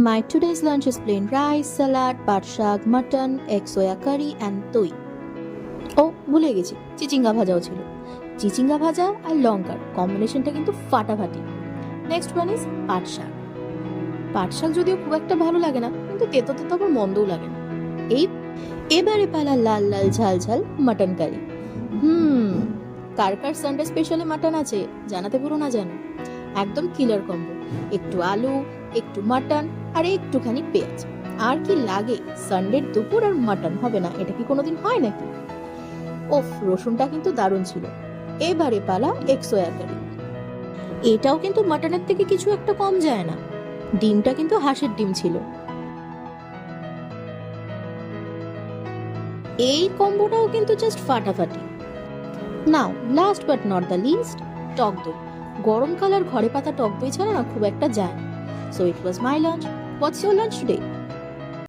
My today's lunch is plain rice, salad, পাট শাক, mutton, egg soya curry and দই। ও ভুলে গেছি, চিচিঙ্গা ভাজাও ছিল। চিচিঙ্গা ভাজা আর লঙ্কার কম্বিনেশনটা কিন্তু ফাটাফাটি। নেক্সট ওয়ান ইজ পাট শাক। পাট শাক যদিও খুব একটা ভালো লাগে না, কিন্তু তেতো তেতো আবার মন্দও লাগে না। এবারে পালা লাল লাল ঝাল ঝাল মাটন কারি। কার কার সানডে স্পেশালে মাটন আছে জানাতে ভুলো না যেন। একদম কিলার কম্বো, একটু আলু, একটু মাটন আর একটুখানি পেঁয়াজ। আর কি লাগে? সানডের দুপুর আর মাটন হবে না, এটা কি কোনোদিন হয় নাকি? ওফ, রসুনটা কিন্তু দারুণ ছিল। এবারে পালা এগ সোয়া কারি। এটাও কিন্তু মাটনের থেকে কিছু একটা কম যায় না। ডিমটা কিন্তু হাঁসের ডিম ছিল। এই কম্বোটাও কিন্তু জাস্ট ফাটাফাটি। Now last but not the least, টক দই। গরমকাল আর ঘরে পাতা টক দই ছাড়া না খুব একটা যায় না। So it was my lunch. What's your lunch today?